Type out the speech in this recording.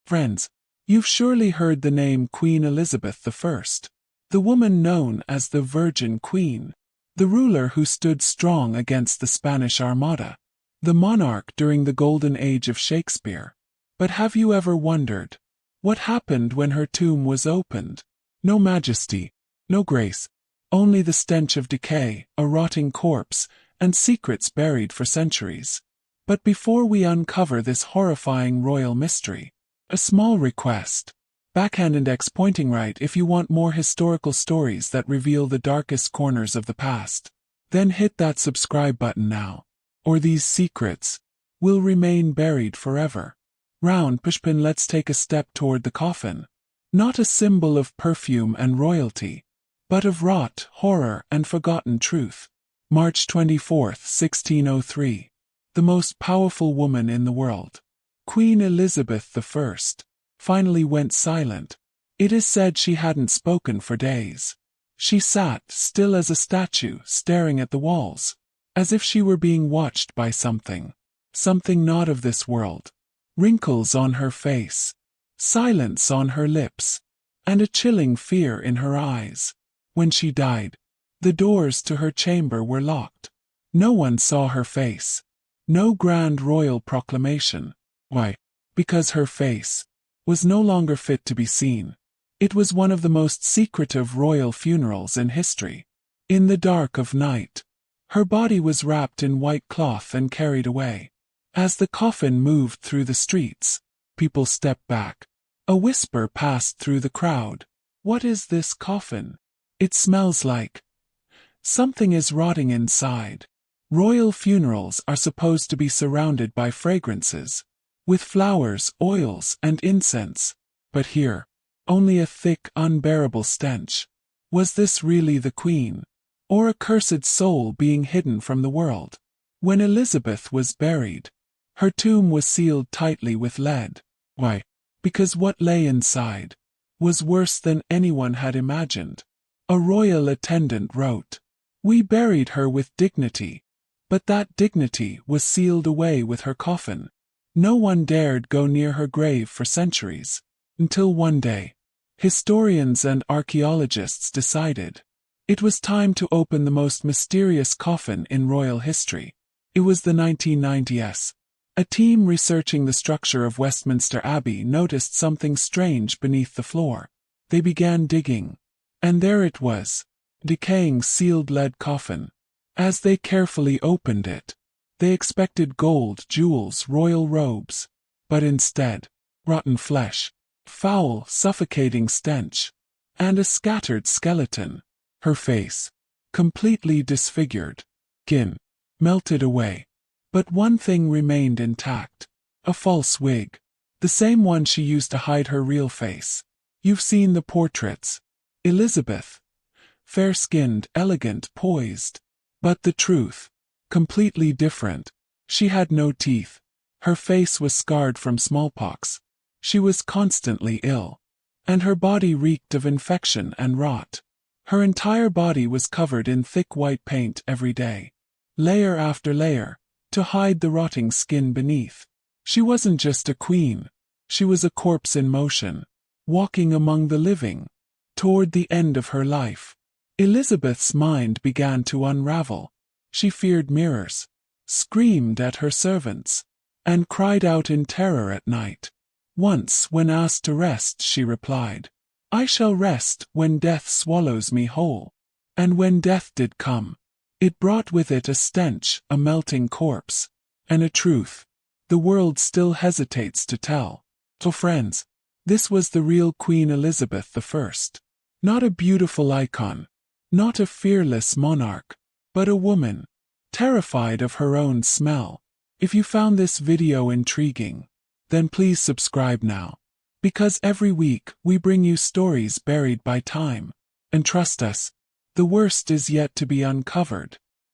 Friends, you've surely heard the name Queen Elizabeth I, the woman known as the Virgin Queen, the ruler who stood strong against the Spanish Armada, the monarch during the golden age of Shakespeare. But have you ever wondered what happened when her tomb was opened? No majesty, no grace, only the stench of decay, a rotting corpse, and secrets buried for centuries. But before we uncover this horrifying royal mystery, a small request. Backhand index pointing right if you want more historical stories that reveal the darkest corners of the past. Then hit that subscribe button now, or these secrets will remain buried forever. Round pushpin, let's take a step toward the coffin. Not a symbol of perfume and royalty, but of rot, horror, and forgotten truth. March 24, 1603. The most powerful woman in the world, Queen Elizabeth I, finally went silent. It is said she hadn't spoken for days. She sat, still as a statue, staring at the walls, as if she were being watched by something not of this world. Wrinkles on her face, silence on her lips, and a chilling fear in her eyes. When she died, the doors to her chamber were locked. No one saw her face. No grand royal proclamation. Why? Because her face was no longer fit to be seen. It was one of the most secretive royal funerals in history. In the dark of night, her body was wrapped in white cloth and carried away. As the coffin moved through the streets, people stepped back. A whisper passed through the crowd. What is this coffin? It smells like something is rotting inside. Royal funerals are supposed to be surrounded by fragrances, with flowers, oils, and incense. But here, only a thick, unbearable stench. Was this really the queen? Or a cursed soul being hidden from the world? When Elizabeth was buried, her tomb was sealed tightly with lead. Why? Because what lay inside was worse than anyone had imagined. A royal attendant wrote, "We buried her with dignity, but that dignity was sealed away with her coffin." No one dared go near her grave for centuries, until one day, historians and archaeologists decided it was time to open the most mysterious coffin in royal history. It was the 1990s. A team researching the structure of Westminster Abbey noticed something strange beneath the floor. They began digging, and there it was, decaying sealed lead coffin. As they carefully opened it, they expected gold, jewels, royal robes, but instead, rotten flesh, foul, suffocating stench, and a scattered skeleton. Her face, completely disfigured, skin melted away. But one thing remained intact, a false wig, the same one she used to hide her real face. You've seen the portraits. Elizabeth, fair-skinned, elegant, poised. But the truth, completely different. She had no teeth. Her face was scarred from smallpox. She was constantly ill. And her body reeked of infection and rot. Her entire body was covered in thick white paint every day, layer after layer, to hide the rotting skin beneath. She wasn't just a queen. She was a corpse in motion, walking among the living. Toward the end of her life, Elizabeth's mind began to unravel. She feared mirrors, screamed at her servants, and cried out in terror at night. Once, when asked to rest, she replied, "I shall rest when death swallows me whole." And when death did come, it brought with it a stench, a melting corpse, and a truth the world still hesitates to tell. So friends, this was the real Queen Elizabeth I. Not a beautiful icon, not a fearless monarch, but a woman, terrified of her own smell. If you found this video intriguing, then please subscribe now. Because every week we bring you stories buried by time. And trust us, the worst is yet to be uncovered.